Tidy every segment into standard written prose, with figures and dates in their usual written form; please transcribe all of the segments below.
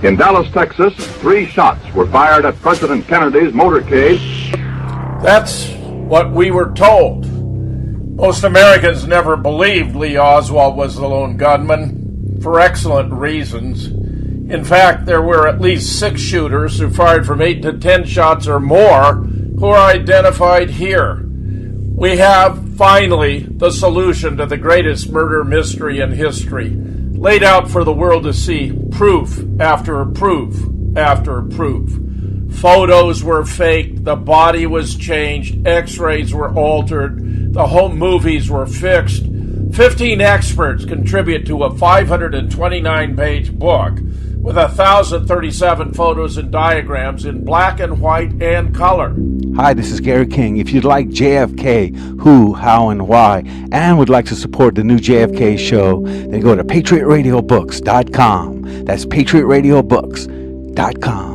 In Dallas, Texas, 3 shots were fired at President Kennedy's motorcade. That's what we were told. Most Americans never believed Lee Oswald was the lone gunman, for excellent reasons. In fact, there were at least 6 shooters who fired from 8 to 10 shots or more who are identified here. We have, finally, the solution to the greatest murder mystery in history, laid out for the world to see, proof after proof after proof. Photos were faked, the body was changed, x-rays were altered, the home movies were fixed. 15 experts contribute to a 529-page book with 1,037 photos and diagrams in black and white and color. Hi, this is Gary King. If you'd like JFK, who, how, and why, and would like to support the new JFK show, then go to patriotradiobooks.com. That's patriotradiobooks.com.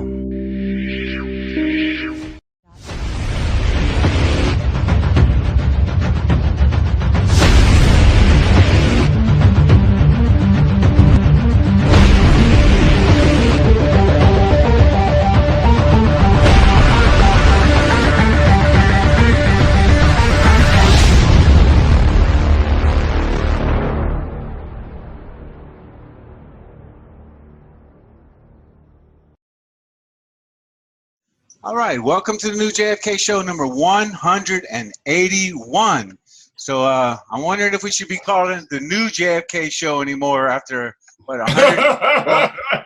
All right, welcome to the new JFK show number 181. So I'm wondering if we should be calling it the new JFK show anymore after, what, 100?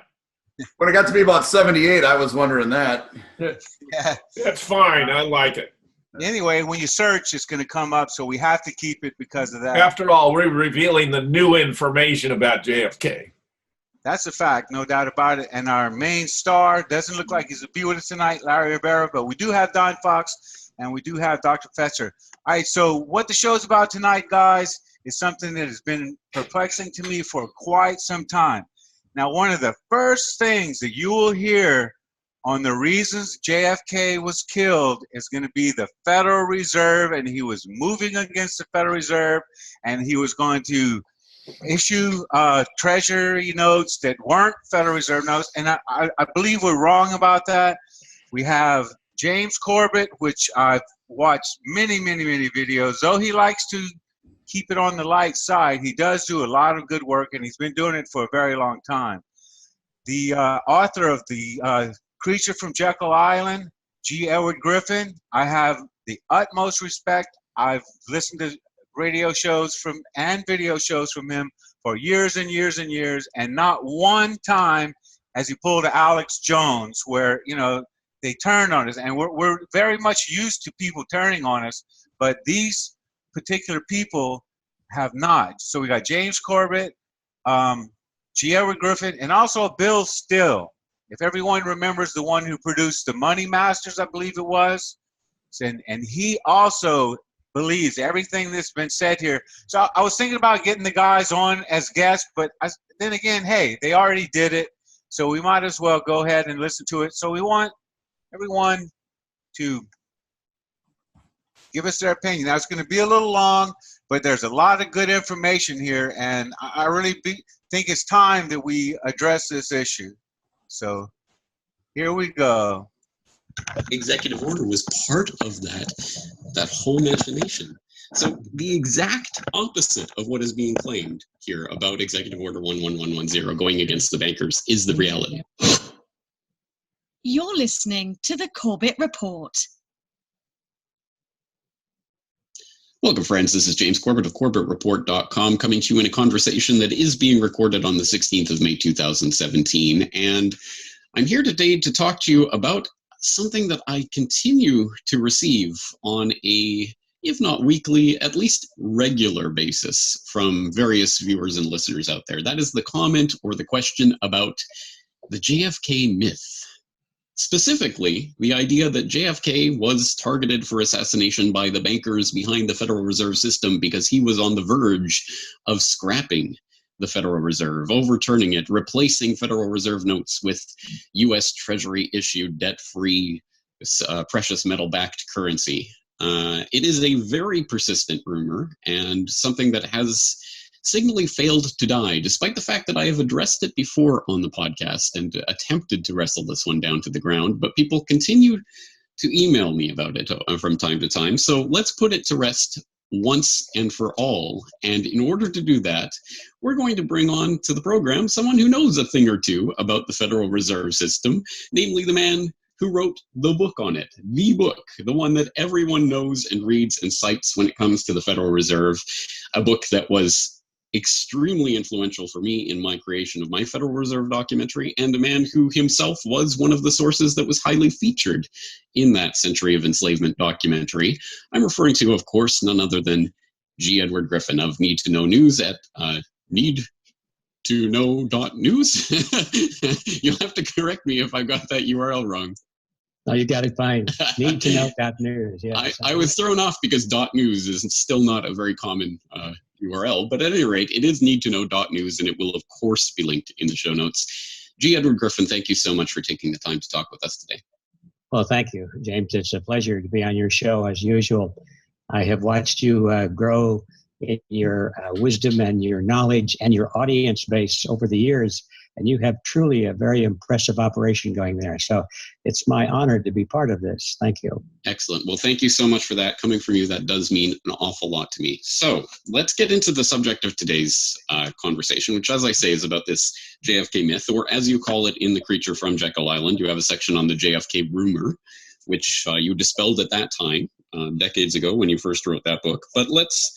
When it got to be about 78, I was wondering that. Yeah. That's fine, I like it. Anyway, when you search, it's going to come up, so we have to keep it because of that. After all, we're revealing the new information about JFK. That's a fact, no doubt about it. And our main star doesn't look like he's to be with us tonight, Larry Rivera, but we do have Don Fox and we do have Dr. Fetzer. All right, so what the show's about tonight, guys, is something that has been perplexing to me for quite some time. Now, one of the first things that you will hear on the reasons JFK was killed is going to be the Federal Reserve, and he was moving against the Federal Reserve, and he was going to issue Treasury notes that weren't Federal Reserve notes, and I believe we're wrong about that. We have James Corbett, which I've watched many videos. Though he likes to keep it on the light side, he does do a lot of good work, and he's been doing it for a very long time. The author of the Creature from Jekyll Island, G. Edward Griffin, I have the utmost respect. I've listened to radio shows from and video shows from him for years and years and years, and not one time has he pulled a Alex Jones where, you know, they turned on us. And we're very much used to people turning on us, but these particular people have not. So we got James Corbett, G. Edward Griffin, and also Bill Still. If everyone remembers, the one who produced the Money Masters, I believe it was, and he also believes everything that's been said here. So I was thinking about getting the guys on as guests, but then again, hey, they already did it, so we might as well go ahead and listen to it. So we want everyone to give us their opinion. Now, it's going to be a little long, but there's a lot of good information here, and I really think it's time that we address this issue. So here we go. Executive order was part of that whole machination. So the exact opposite of what is being claimed here about Executive Order 11110 going against the bankers is the reality. You're listening to the Corbett Report. Welcome, friends. This is James Corbett of CorbettReport.com coming to you in a conversation that is being recorded on the 16th of May 2017. And I'm here today to talk to you about something that I continue to receive on a, if not weekly, at least regular basis from various viewers and listeners out there. That is the comment or the question about the JFK myth. Specifically, the idea that JFK was targeted for assassination by the bankers behind the Federal Reserve System because he was on the verge of scrapping the Federal Reserve, overturning it, replacing Federal Reserve notes with U.S. Treasury issued debt-free precious metal-backed currency. It is a very persistent rumor and something that has signally failed to die, despite the fact that I have addressed it before on the podcast and attempted to wrestle this one down to the ground, but people continue to email me about it from time to time. So let's put it to rest once and for all. And in order to do that, we're going to bring on to the program someone who knows a thing or two about the Federal Reserve System, namely the man who wrote the book on it, the book, the one that everyone knows and reads and cites when it comes to the Federal Reserve, a book that was extremely influential for me in my creation of my Federal Reserve documentary, and a man who himself was one of the sources that was highly featured in that Century of Enslavement documentary. I'm referring to, of course, none other than G. Edward Griffin of Need to Know News at needtoknow.news. You'll have to correct me if I got that URL wrong. No, you got it fine. Need to know .news. Yeah. I was thrown off because .news is still not a very common URL, but at any rate, it is needtoknow.news, and it will, of course, be linked in the show notes. G. Edward Griffin, thank you so much for taking the time to talk with us today. Well, thank you, James. It's a pleasure to be on your show as usual. I have watched you grow in your wisdom and your knowledge and your audience base over the years, and you have truly a very impressive operation going there. So it's my honor to be part of this. Thank you. Excellent. Well, thank you so much for that. Coming from you, that does mean an awful lot to me. So let's get into the subject of today's conversation, which, as I say, is about this JFK myth, or as you call it in The Creature from Jekyll Island. You have a section on the JFK rumor, which you dispelled at that time, decades ago when you first wrote that book. But let's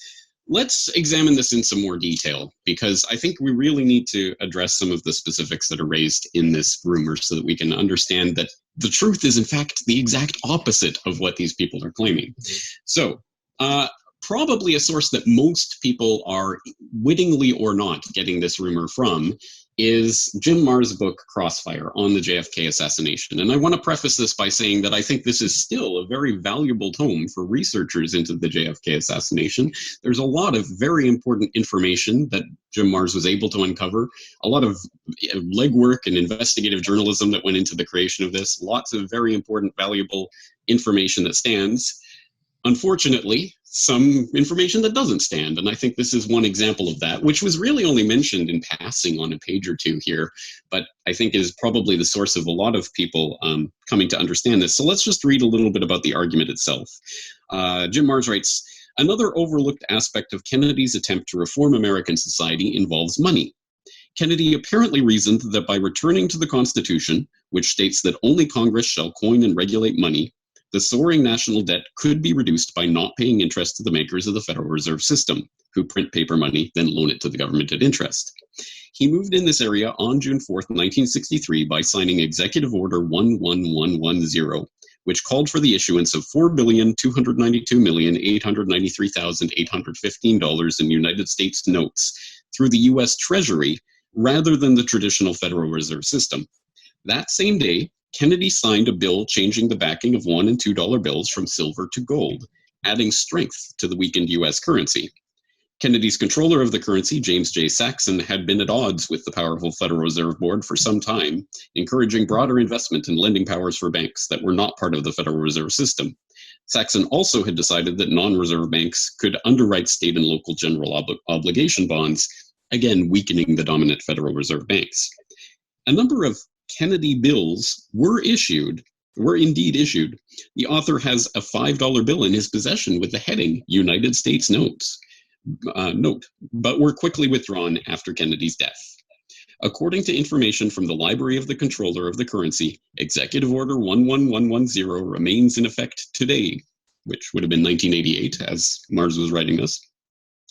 examine this in some more detail, because I think we really need to address some of the specifics that are raised in this rumor so that we can understand that the truth is, in fact, the exact opposite of what these people are claiming. So, probably a source that most people are, wittingly or not, getting this rumor from is Jim Marr's book, Crossfire, on the JFK assassination. And I want to preface this by saying that I think this is still a very valuable tome for researchers into the JFK assassination. There's a lot of very important information that Jim Marrs was able to uncover, a lot of legwork and investigative journalism that went into the creation of this, lots of very important, valuable information that stands. Unfortunately, some information that doesn't stand, and I think this is one example of that, which was really only mentioned in passing on a page or two here, but I think is probably the source of a lot of people coming to understand this. So let's just read a little bit about the argument itself. Jim Marrs writes, "Another overlooked aspect of Kennedy's attempt to reform American society involves money. Kennedy apparently reasoned that by returning to the Constitution, which states that only Congress shall coin and regulate money, the soaring national debt could be reduced by not paying interest to the makers of the Federal Reserve System, who print paper money, then loan it to the government at interest. He moved in this area on June 4th, 1963 by signing Executive Order 11110, which called for the issuance of $4,292,893,815 in United States notes through the U.S. Treasury rather than the traditional Federal Reserve System. That same day, Kennedy signed a bill changing the backing of $1 and $2 bills from silver to gold, adding strength to the weakened U.S. currency. Kennedy's controller of the currency, James J. Saxon, had been at odds with the powerful Federal Reserve Board for some time, encouraging broader investment and lending powers for banks that were not part of the Federal Reserve System. Saxon also had decided that non-reserve banks could underwrite state and local general obligation bonds, again weakening the dominant Federal Reserve banks. A number of Kennedy bills were indeed issued. The author has a $5 bill in his possession with the heading United States Notes, but were quickly withdrawn after Kennedy's death. According to information from the Library of the Controller of the Currency, Executive Order 11110 remains in effect today, which would have been 1988 as Marrs was writing this.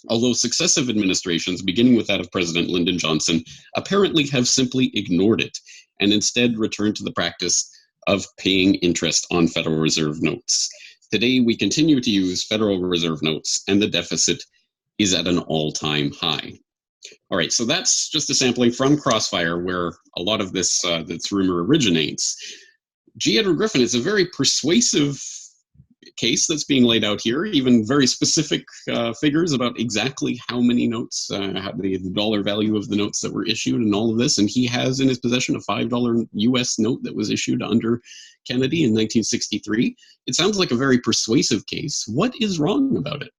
Although successive administrations, beginning with that of President Lyndon Johnson, apparently have simply ignored it and instead returned to the practice of paying interest on Federal Reserve notes. Today, we continue to use Federal Reserve notes, and the deficit is at an all-time high. All right, so that's just a sampling from Crossfire, where a lot of this rumor originates. G. Edward Griffin is a very persuasive case that's being laid out here, even very specific figures about exactly how many notes, the dollar value of the notes that were issued and all of this. And he has in his possession a $5 US note that was issued under Kennedy in 1963. It sounds like a very persuasive case. What is wrong about it?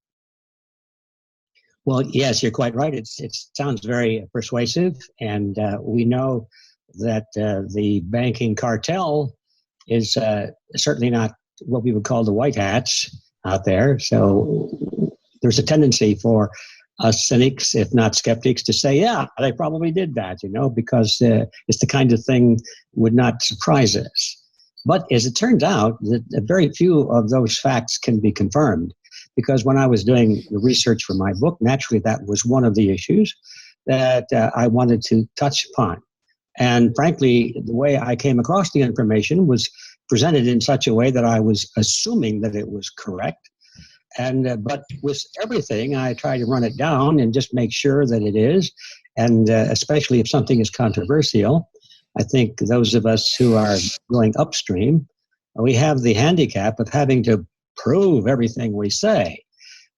Well, yes, you're quite right. It sounds very persuasive, and we know that the banking cartel is certainly not what we would call the white hats out there. So there's a tendency for us cynics, if not skeptics, to say, yeah, they probably did that, because it's the kind of thing would not surprise us. But as it turns out, very few of those facts can be confirmed, because when I was doing the research for my book, naturally that was one of the issues that I wanted to touch upon. And frankly, the way I came across the information was presented in such a way that I was assuming that it was correct. And but with everything, I try to run it down and just make sure that it is. And especially if something is controversial, I think those of us who are going upstream, we have the handicap of having to prove everything we say.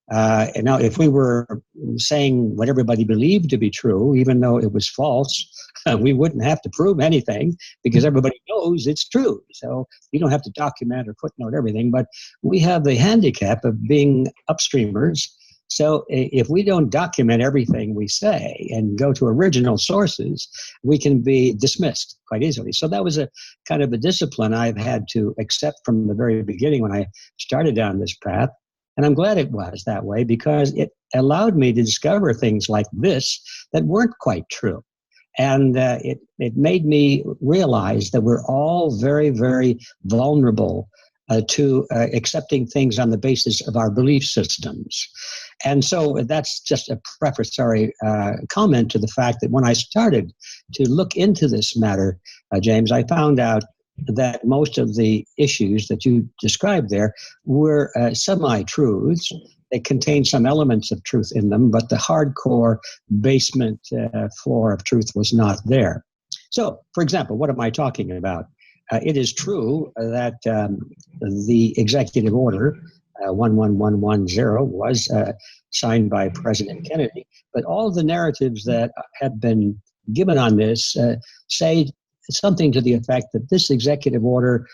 And now, if we were saying what everybody believed to be true, even though it was false, we wouldn't have to prove anything because everybody knows it's true. So you don't have to document or footnote everything, but we have the handicap of being upstreamers. So if we don't document everything we say and go to original sources, we can be dismissed quite easily. So that was a kind of a discipline I've had to accept from the very beginning when I started down this path. And I'm glad it was that way, because it allowed me to discover things like this that weren't quite true. And it made me realize that we're all very, very vulnerable to accepting things on the basis of our belief systems. And so that's just a prefatory comment to the fact that when I started to look into this matter, James, I found out that most of the issues that you described there were semi-truths. They contained some elements of truth in them, but the hardcore basement floor of truth was not there. So, for example, what am I talking about? It is true that the executive order 11110 was signed by President Kennedy, but all the narratives that have been given on this say something to the effect that this executive order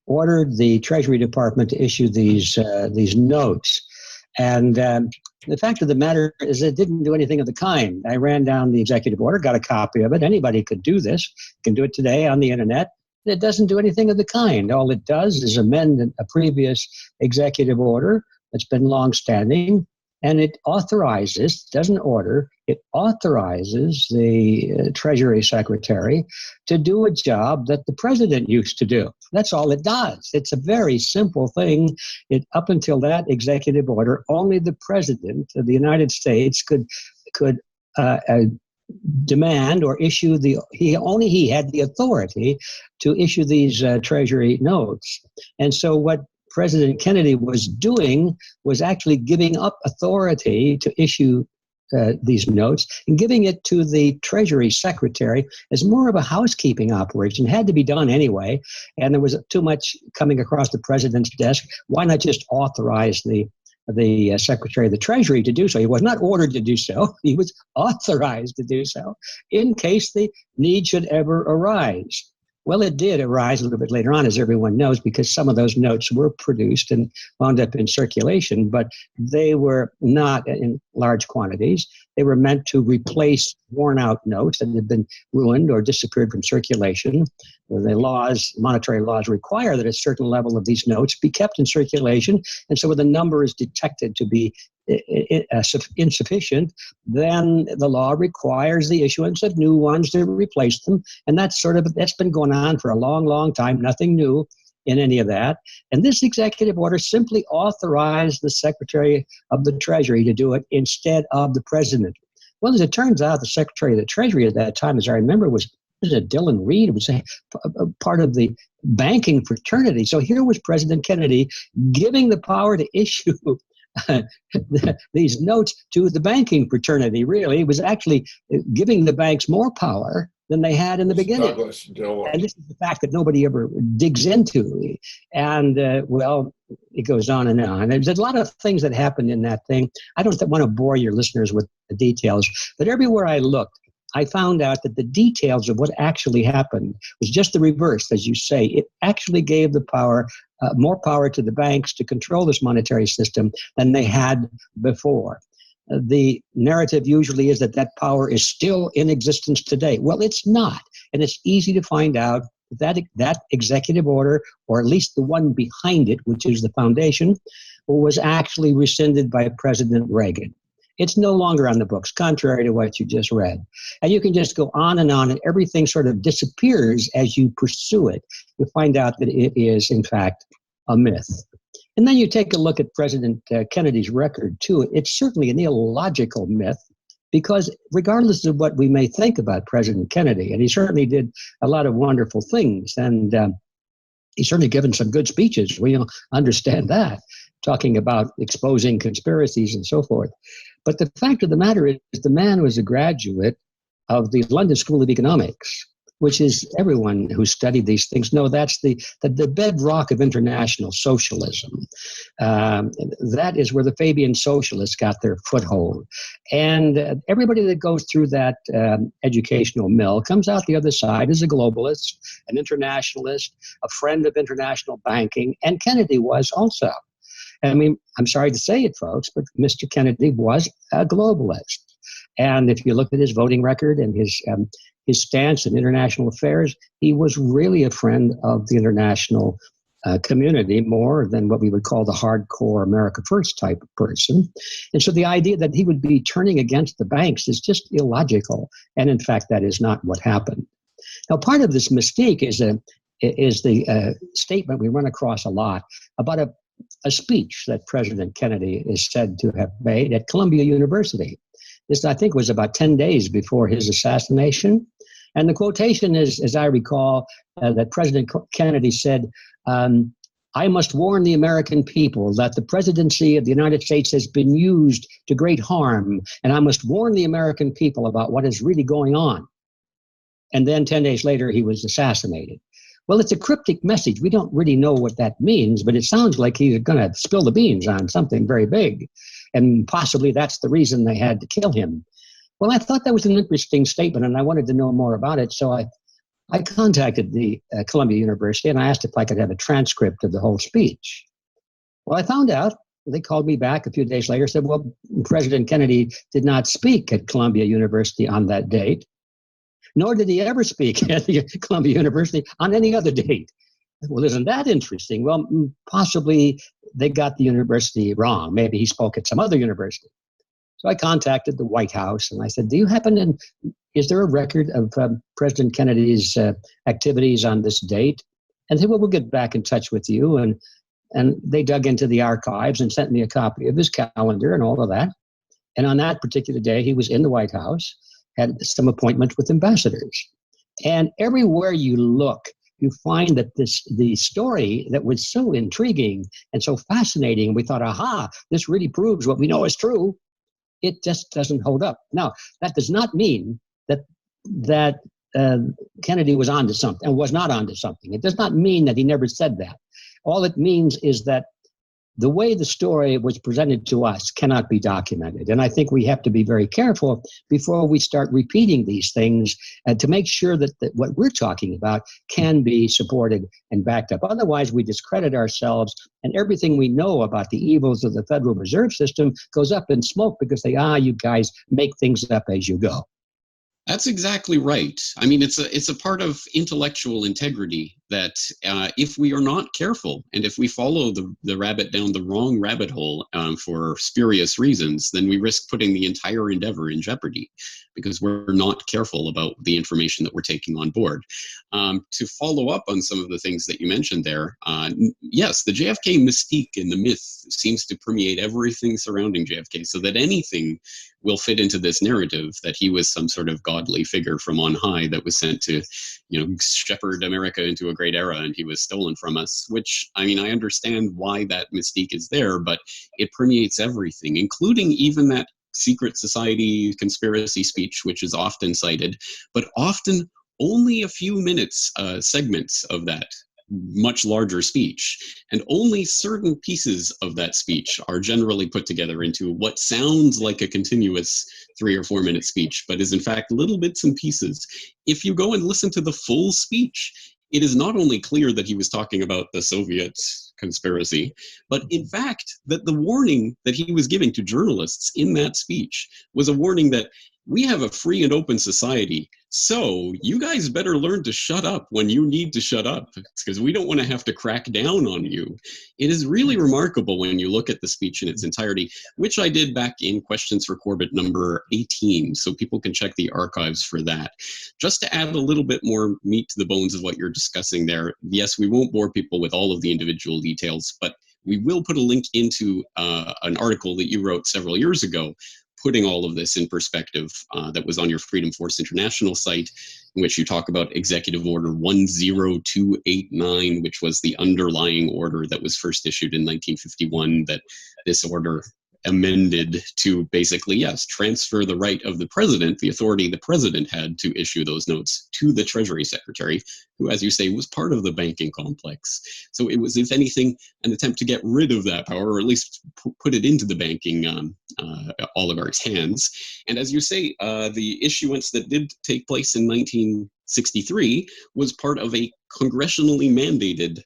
ordered the Treasury Department to issue these notes. And the fact of the matter is it didn't do anything of the kind. I ran down the executive order, got a copy of it. Anybody could do this, can do it today on the internet. It doesn't do anything of the kind. All it does is amend a previous executive order that's been longstanding, and it authorizes, doesn't order, it authorizes the Treasury Secretary to do a job that the president used to do. That's all it does. It's a very simple thing. Up until that executive order, only the president of the United States could demand or issue he had the authority to issue these Treasury notes. And so what President Kennedy was doing was actually giving up authority to issue these notes and giving it to the Treasury Secretary as more of a housekeeping operation. It had to be done anyway, and there was too much coming across the president's desk. Why not just authorize the Secretary of the Treasury to do so? He was not ordered to do so. He was authorized to do so in case the need should ever arise. Well, it did arise a little bit later on, as everyone knows, because some of those notes were produced and wound up in circulation, but they were not in large quantities. They were meant to replace worn-out notes that had been ruined or disappeared from circulation. The monetary laws require that a certain level of these notes be kept in circulation, and so when the number is detected to be insufficient, then the law requires the issuance of new ones to replace them. And that's been going on for a long, long time. Nothing new in any of that. And this executive order simply authorized the Secretary of the Treasury to do it instead of the president. Well, as it turns out, the Secretary of the Treasury at that time, as I remember, was Dillon Reed, was a part of the banking fraternity. So here was President Kennedy giving the power to issue these notes to the banking fraternity. Really, it was actually giving the banks more power than they had in the beginning. Douglas Dillon. And this is the fact that nobody ever digs into. And well, it goes on and on. There's a lot of things that happened in that thing. I don't want to bore your listeners with the details, but everywhere I looked, I found out that the details of what actually happened was just the reverse, as you say. It actually gave the power, more power to the banks to control this monetary system than they had before. the narrative usually is that that power is still in existence today. Well, it's not. And it's easy to find out that that executive order, or at least the one behind it, which is the foundation, was actually rescinded by President Reagan. It's no longer on the books, contrary to what you just read. And you can just go on, and everything sort of disappears as you pursue it. You find out that it is, in fact, a myth. And then you take a look at President Kennedy's record, too. It's certainly an illogical myth, because regardless of what we may think about President Kennedy, and he certainly did a lot of wonderful things, and he's certainly given some good speeches, we understand that, talking about exposing conspiracies and so forth. But the fact of the matter is the man was a graduate of the London School of Economics, which is, everyone who studied these things know that's the bedrock of international socialism. That is where the Fabian socialists got their foothold. And everybody that goes through that educational mill comes out the other side as a globalist, an internationalist, a friend of international banking, and Kennedy was also. I mean, I'm sorry to say it, folks, but Mr. Kennedy was a globalist. And if you look at his voting record and his stance in international affairs, he was really a friend of the international community more than what we would call the hardcore America First type of person. And so the idea that he would be turning against the banks is just illogical. And in fact, that is not what happened. Now, part of this mystique is the statement we run across a lot about a speech that President Kennedy is said to have made at Columbia University. This, I think, was about 10 days before his assassination. And the quotation is, as I recall, that President Kennedy said, I must warn the American people that the presidency of the United States has been used to great harm, and I must warn the American people about what is really going on. And then 10 days later, he was assassinated. Well, it's a cryptic message. We don't really know what that means, but it sounds like he's going to spill the beans on something very big. And possibly that's the reason they had to kill him. Well, I thought that was an interesting statement, and I wanted to know more about it. So I contacted the Columbia University, and I asked if I could have a transcript of the whole speech. Well, I found out. They called me back a few days later, said, well, President Kennedy did not speak at Columbia University on that date, nor did he ever speak at the Columbia University on any other date. Well, isn't that interesting? Well, possibly they got the university wrong. Maybe he spoke at some other university. So I contacted the White House and I said, is there a record of President Kennedy's activities on this date? And they said, well, we'll get back in touch with you. And they dug into the archives and sent me a copy of his calendar and all of that. And on that particular day, he was in the White House, had some appointments with ambassadors. And everywhere you look, you find that the story that was so intriguing and so fascinating, we thought, aha, this really proves what we know is true. It just doesn't hold up. Now, that does not mean that Kennedy was onto something and was not onto something. It does not mean that he never said that. All it means is that the way the story was presented to us cannot be documented. And I think we have to be very careful before we start repeating these things to make sure that what we're talking about can be supported and backed up. Otherwise, we discredit ourselves, and everything we know about the evils of the Federal Reserve System goes up in smoke because you guys make things up as you go. That's exactly right. I mean, it's a part of intellectual integrity that if we are not careful and if we follow the rabbit down the wrong rabbit hole for spurious reasons, then we risk putting the entire endeavor in jeopardy because we're not careful about the information that we're taking on board. To follow up on some of the things that you mentioned there, yes, the JFK mystique and the myth seems to permeate everything surrounding JFK, so that anything will fit into this narrative that he was some sort of godly figure from on high that was sent to, shepherd America into a great era, and he was stolen from us, which, I mean, I understand why that mystique is there, but it permeates everything, including even that secret society conspiracy speech, which is often cited, but often only a few minutes segments of that much larger speech, and only certain pieces of that speech are generally put together into what sounds like a continuous 3 or 4 minute speech, but is in fact little bits and pieces. If you go and listen to the full speech, it is not only clear that he was talking about the Soviet conspiracy, but in fact that the warning that he was giving to journalists in that speech was a warning that we have a free and open society, so you guys better learn to shut up when you need to shut up, because we don't want to have to crack down on you. It is really remarkable when you look at the speech in its entirety, which I did back in Questions for Corbett number 18, so people can check the archives for that. Just to add a little bit more meat to the bones of what you're discussing there, yes, we won't bore people with all of the individual details, but we will put a link into an article that you wrote several years ago, putting all of this in perspective, that was on your Freedom Force International site, in which you talk about Executive Order 10289, which was the underlying order that was first issued in 1951, that this order amended to basically, yes, transfer the right of the president, the authority the president had to issue those notes, to the Treasury Secretary, who, as you say, was part of the banking complex. So it was, if anything, an attempt to get rid of that power, or at least put it into the banking oligarchs' hands. And as you say, the issuance that did take place in 1963 was part of a congressionally mandated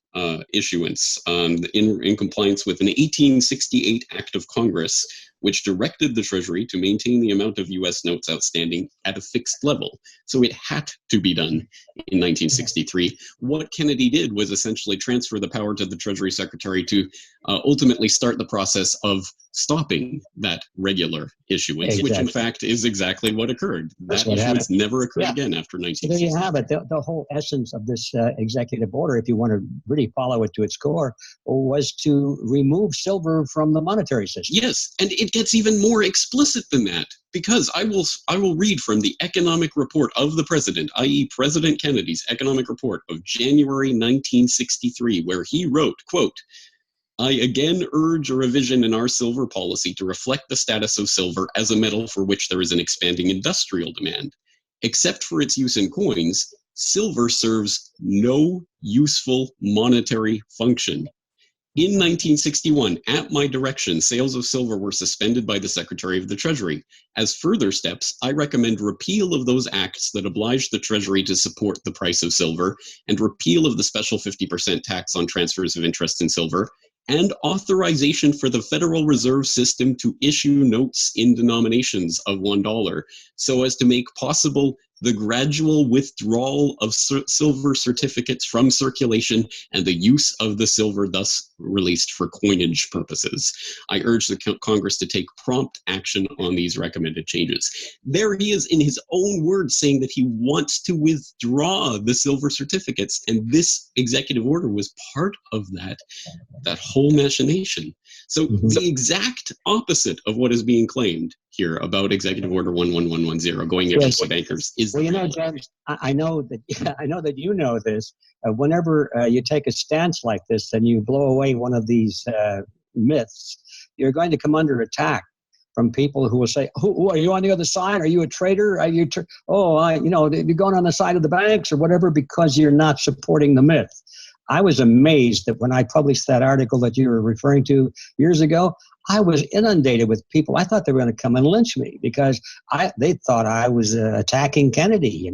issuance in compliance with an 1868 Act of Congress, which directed the Treasury to maintain the amount of U.S. notes outstanding at a fixed level. So it had to be done in 1963. What Kennedy did was essentially transfer the power to the Treasury Secretary to ultimately start the process of stopping that regular issuance, which in fact is exactly what occurred. That issuance never occurred again after 1963. There you have it. The whole essence of this executive order, if you want to really follow it to its core, was to remove silver from the monetary system. Yes, and it gets even more explicit than that, because I will read from the economic report of the president, i.e. President Kennedy's economic report of January 1963, where he wrote, quote, "I again urge a revision in our silver policy to reflect the status of silver as a metal for which there is an expanding industrial demand. Except for its use in coins, silver serves no useful monetary function. In 1961, at my direction, sales of silver were suspended by the Secretary of the Treasury. As further steps, I recommend repeal of those acts that oblige the Treasury to support the price of silver, and repeal of the special 50% tax on transfers of interest in silver, and authorization for the Federal Reserve System to issue notes in denominations of $1, so as to make possible the gradual withdrawal of silver certificates from circulation and the use of the silver thus released for coinage purposes. I urge the Congress to take prompt action on these recommended changes." There he is in his own words saying that he wants to withdraw the silver certificates, and this executive order was part of that whole machination. So the exact opposite of what is being claimed here about Executive Order 11110 going against the bankers is. Well, you know, James, I know that you know this. Whenever you take a stance like this and you blow away one of these myths, you're going to come under attack from people who will say, "Oh, are you on the other side? Are you a traitor? Are you? You're going on the side of the banks or whatever because you're not supporting the myth." I was amazed that when I published that article that you were referring to years ago, I was inundated with people. I thought they were going to come and lynch me because they thought I was attacking Kennedy,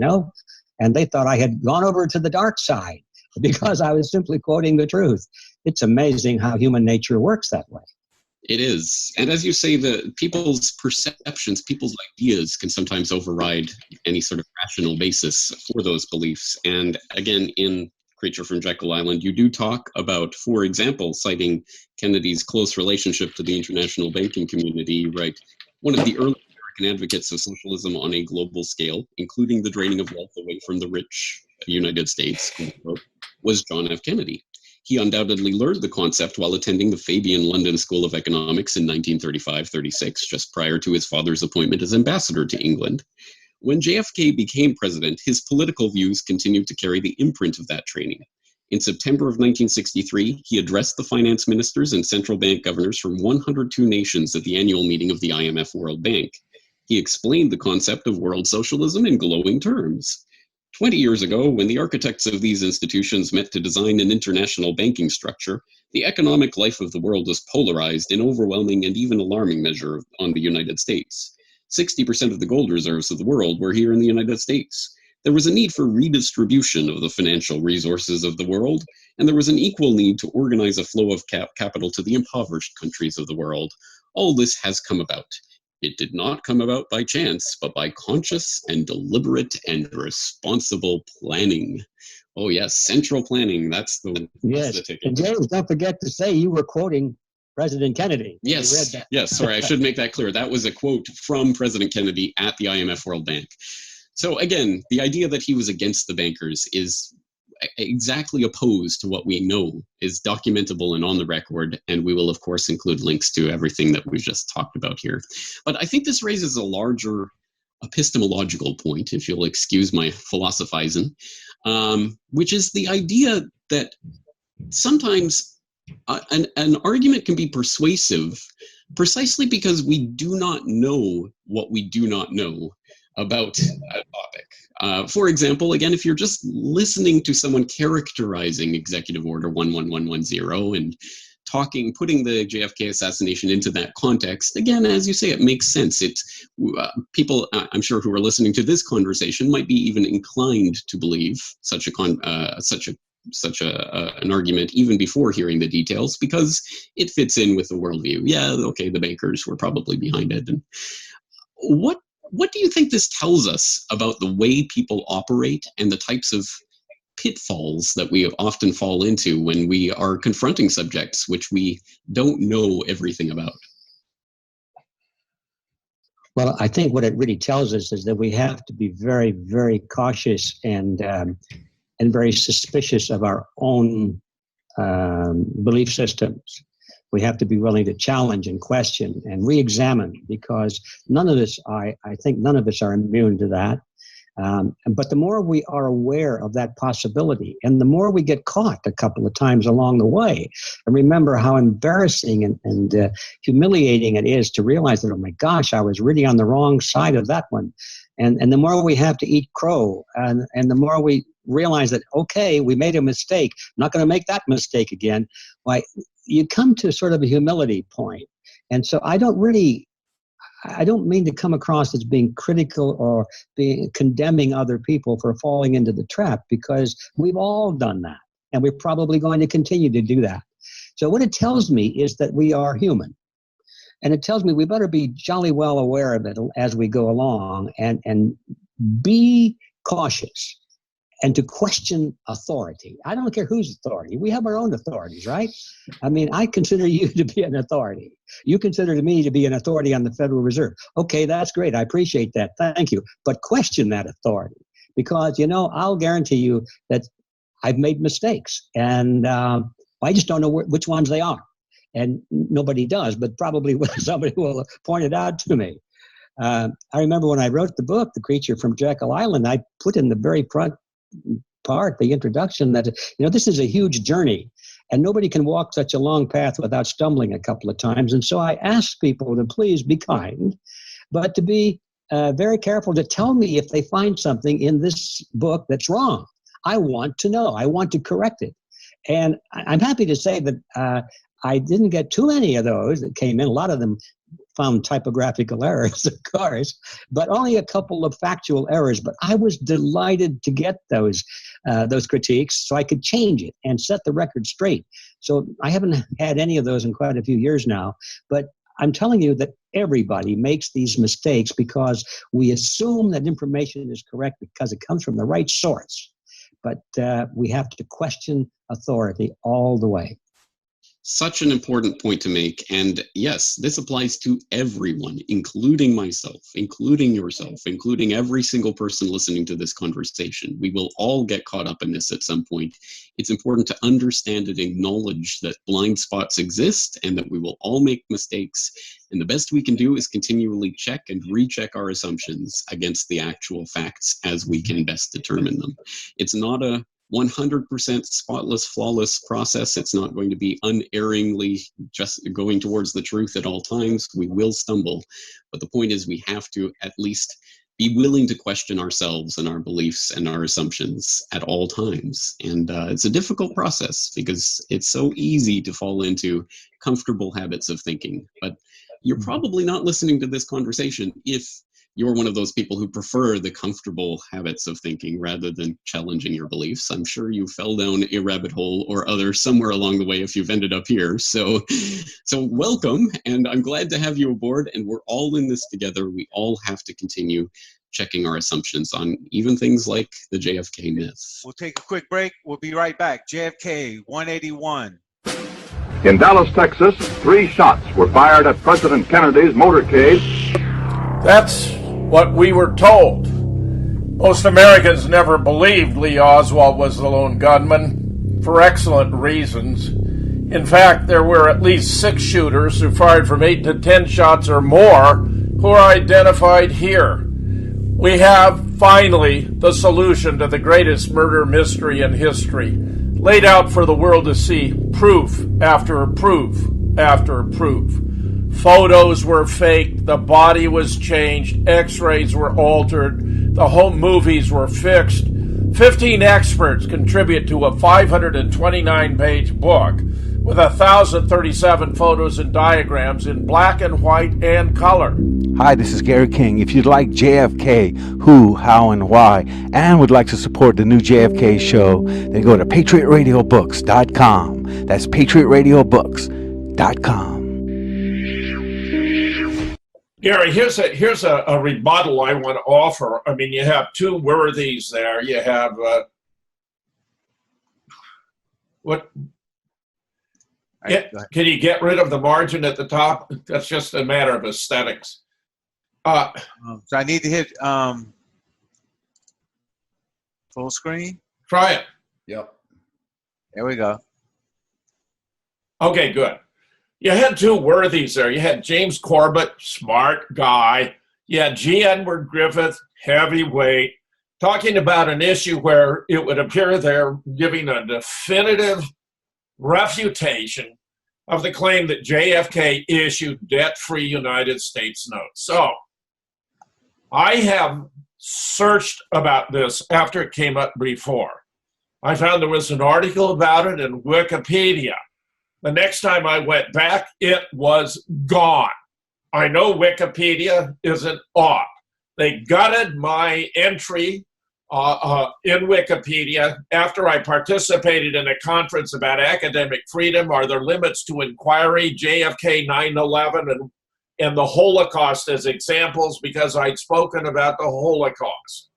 and they thought I had gone over to the dark side because I was simply quoting the truth. It's amazing how human nature works that way. It is. And as you say, the people's perceptions, people's ideas can sometimes override any sort of rational basis for those beliefs. And again, in Creature from Jekyll Island, you do talk about, for example, citing Kennedy's close relationship to the international banking community, right? One of the early American advocates of socialism on a global scale, including the draining of wealth away from the rich United States, was John F. Kennedy. He undoubtedly learned the concept while attending the Fabian London School of Economics in 1935-36, just prior to his father's appointment as ambassador to England. When JFK became president, his political views continued to carry the imprint of that training. In September of 1963, he addressed the finance ministers and central bank governors from 102 nations at the annual meeting of the IMF World Bank. He explained the concept of world socialism in glowing terms. 20 years ago, when the architects of these institutions met to design an international banking structure, the economic life of the world was polarized in overwhelming and even alarming measure on the United States. 60% of the gold reserves of the world were here in the United States. There was a need for redistribution of the financial resources of the world, and there was an equal need to organize a flow of capital to the impoverished countries of the world. All this has come about. It did not come about by chance, but by conscious and deliberate and responsible planning. Oh yes, central planning. That's the ticket. And James, don't forget to say you were quoting President Kennedy. Yes, yes. Sorry, I should make that clear. That was a quote from President Kennedy at the IMF World Bank. So again, the idea that he was against the bankers is exactly opposed to what we know is documentable and on the record, and we will of course include links to everything that we've just talked about here. But I think this raises a larger epistemological point, if you'll excuse my philosophizing, which is the idea that sometimes an argument can be persuasive precisely because we do not know what we do not know about a topic. For example, again, if you're just listening to someone characterizing Executive Order 11110 and putting the JFK assassination into that context, again, as you say, it makes sense. People, I'm sure, who are listening to this conversation might be even inclined to believe such an argument even before hearing the details, because it fits in with the worldview. Yeah, okay, the bankers were probably behind it. And what do you think this tells us about the way people operate and the types of pitfalls that we often fall into when we are confronting subjects which we don't know everything about? Well, I think what it really tells us is that we have to be very, very cautious and very suspicious of our own belief systems. We have to be willing to challenge and question and re-examine, because none of us, I think none of us are immune to that. But the more we are aware of that possibility, and the more we get caught a couple of times along the way, and remember how embarrassing and humiliating it is to realize that, oh my gosh, I was really on the wrong side of that one. And the more we have to eat crow, and the more we realize that, okay, we made a mistake, I'm not going to make that mistake again, why, you come to sort of a humility point. And so I don't mean to come across as being critical or being condemning other people for falling into the trap, because we've all done that, and we're probably going to continue to do that. So what it tells me is that we are human. And it tells me we better be jolly well aware of it as we go along, and be cautious and to question authority. I don't care whose authority. We have our own authorities, right? I mean, I consider you to be an authority. You consider me to be an authority on the Federal Reserve. Okay, that's great. I appreciate that. Thank you. But question that authority, because, I'll guarantee you that I've made mistakes, and I just don't know which ones they are. And nobody does, but probably somebody will point it out to me. I remember when I wrote the book, The Creature from Jekyll Island, I put in the very front part, the introduction, that this is a huge journey, and nobody can walk such a long path without stumbling a couple of times. And so I ask people to please be kind, but to be very careful to tell me if they find something in this book that's wrong. I want to know. I want to correct it. And I'm happy to say that I didn't get too many of those that came in. A lot of them found typographical errors, of course, but only a couple of factual errors. But I was delighted to get those critiques so I could change it and set the record straight. So I haven't had any of those in quite a few years now, but I'm telling you that everybody makes these mistakes because we assume that information is correct because it comes from the right source. But we have to question authority all the way. Such an important point to make. And yes, this applies to everyone, including myself, including yourself, including every single person listening to this conversation. We will all get caught up in this at some point. It's important to understand and acknowledge that blind spots exist and that we will all make mistakes. And the best we can do is continually check and recheck our assumptions against the actual facts as we can best determine them. It's not a 100% spotless, flawless process. It's not going to be unerringly just going towards the truth at all times. We will stumble. But the point is, we have to at least be willing to question ourselves and our beliefs and our assumptions at all times. And it's a difficult process because it's so easy to fall into comfortable habits of thinking. But you're probably not listening to this conversation if you're one of those people who prefer the comfortable habits of thinking rather than challenging your beliefs. I'm sure you fell down a rabbit hole or other somewhere along the way if you've ended up here. So welcome, and I'm glad to have you aboard, and we're all in this together. We all have to continue checking our assumptions on even things like the JFK myth. We'll take a quick break. We'll be right back. JFK 181. In Dallas, Texas, 3 shots were fired at President Kennedy's motorcade. That's what we were told. Most Americans never believed Lee Oswald was the lone gunman, for excellent reasons. In fact, there were at least 6 shooters who fired from 8 to 10 shots or more who are identified here. We have, finally, the solution to the greatest murder mystery in history, laid out for the world to see, proof after proof after proof. Photos were faked, the body was changed, x-rays were altered, the home movies were fixed. 15 experts contribute to a 529-page book with 1,037 photos and diagrams in black and white and color. Hi, this is Gary King. If you'd like JFK, who, how, and why, and would like to support the new JFK show, then go to patriotradiobooks.com. That's patriotradiobooks.com. Gary, here's a rebuttal I want to offer. I mean, you have 2 worthies there. You have can you get rid of the margin at the top? That's just a matter of aesthetics. So I need to hit full screen. Try it. Yep. There we go. Okay, good. You had 2 worthies there. You had James Corbett, smart guy. You had G. Edward Griffith, heavyweight, talking about an issue where it would appear they're giving a definitive refutation of the claim that JFK issued debt-free United States notes. So I have searched about this after it came up before. I found there was an article about it in Wikipedia. The next time I went back, it was gone. I know Wikipedia isn't op. They gutted my entry in Wikipedia after I participated in a conference about academic freedom. Are there limits to inquiry? JFK 9/11 and the Holocaust as examples, because I'd spoken about the Holocaust.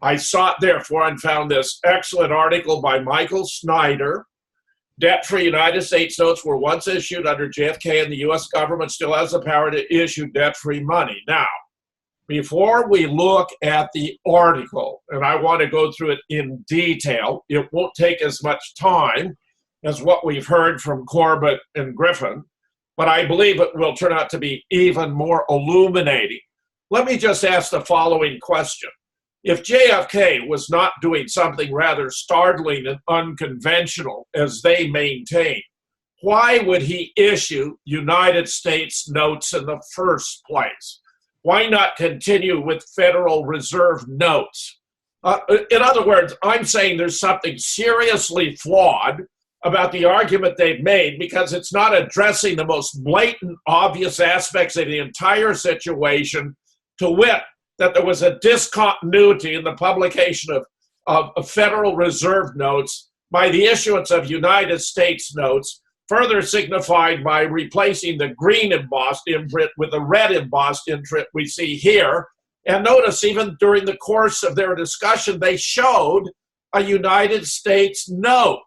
I sought, therefore, and found this excellent article by Michael Snyder. Debt-free United States notes were once issued under JFK, and the U.S. government still has the power to issue debt-free money. Now, before we look at the article, and I want to go through it in detail, it won't take as much time as what we've heard from Corbett and Griffin, but I believe it will turn out to be even more illuminating. Let me just ask the following question. If JFK was not doing something rather startling and unconventional, as they maintain, why would he issue United States notes in the first place? Why not continue with Federal Reserve notes? In other words, I'm saying there's something seriously flawed about the argument they've made, because it's not addressing the most blatant, obvious aspects of the entire situation, to wit, that there was a discontinuity in the publication of Federal Reserve notes by the issuance of United States notes, further signified by replacing the green embossed imprint with the red embossed imprint we see here. And notice, even during the course of their discussion, they showed a United States note.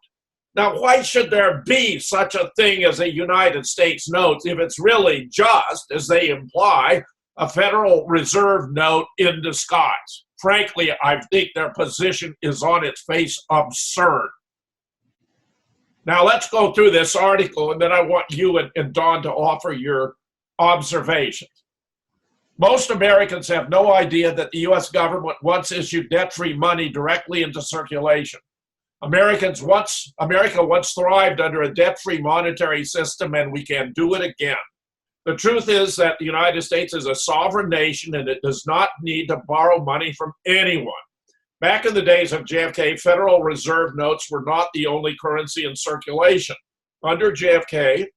Now, why should there be such a thing as a United States note if it's really just, as they imply, a Federal Reserve note in disguise? Frankly, I think their position is on its face absurd. Now let's go through this article, and then I want you and Don to offer your observations. Most Americans have no idea that the U.S. government once issued debt-free money directly into circulation. America once thrived under a debt-free monetary system, and we can do it again. The truth is that the United States is a sovereign nation, and it does not need to borrow money from anyone. Back in the days of JFK, Federal Reserve notes were not the only currency in circulation. Under JFK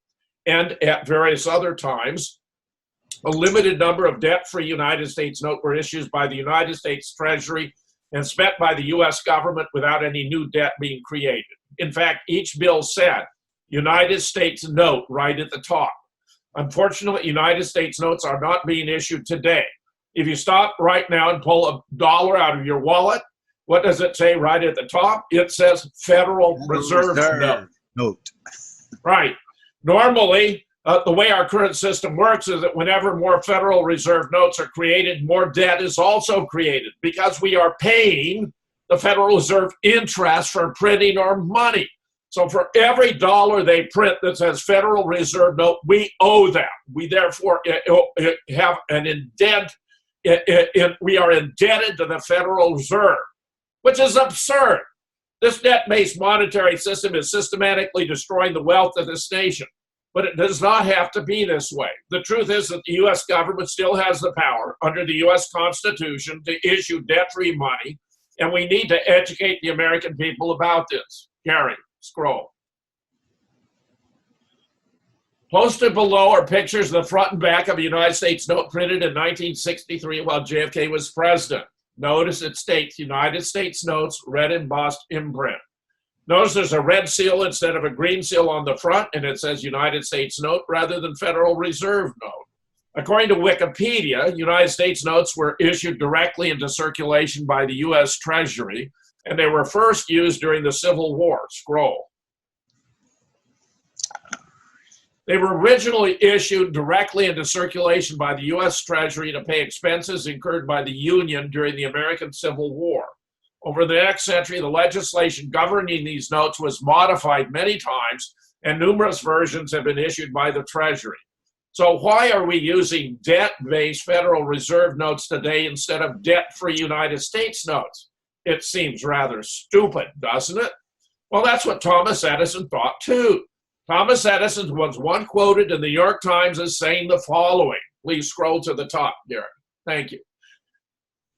and at various other times, A limited number of debt-free United States notes were issued by the United States Treasury and spent by the U.S. government without any new debt being created. In fact, each bill said United States note right at the top. Unfortunately, United States notes are not being issued today. If you stop right now and pull a dollar out of your wallet, what does it say right at the top? It says Federal Reserve Note. Right. Normally, the way our current system works is that whenever more Federal Reserve notes are created, more debt is also created because we are paying the Federal Reserve interest for printing our money. So for every dollar they print that says Federal Reserve note, we owe them. We therefore have an indent. We are indebted to the Federal Reserve, which is absurd. This debt-based monetary system is systematically destroying the wealth of this nation. But it does not have to be this way. The truth is that the U.S. government still has the power under the U.S. Constitution to issue debt-free money, and we need to educate the American people about this. Gary, scroll. Posted below are pictures of the front and back of a United States note printed in 1963 while JFK was president. Notice it states United States notes, red embossed imprint. Notice there's a red seal instead of a green seal on the front, and it says United States note rather than Federal Reserve note. According to Wikipedia, United States notes were issued directly into circulation by the U.S. Treasury, and they were first used during the Civil War. Scroll. They were originally issued directly into circulation by the U.S. Treasury to pay expenses incurred by the Union during the American Civil War. Over the next century, the legislation governing these notes was modified many times, and numerous versions have been issued by the Treasury. So why are we using debt-based Federal Reserve notes today instead of debt-free United States notes? It seems rather stupid, doesn't it? Well, that's what Thomas Edison thought too. Thomas Edison was one quoted in the New York Times as saying the following. Please scroll to the top, Derek. Thank you.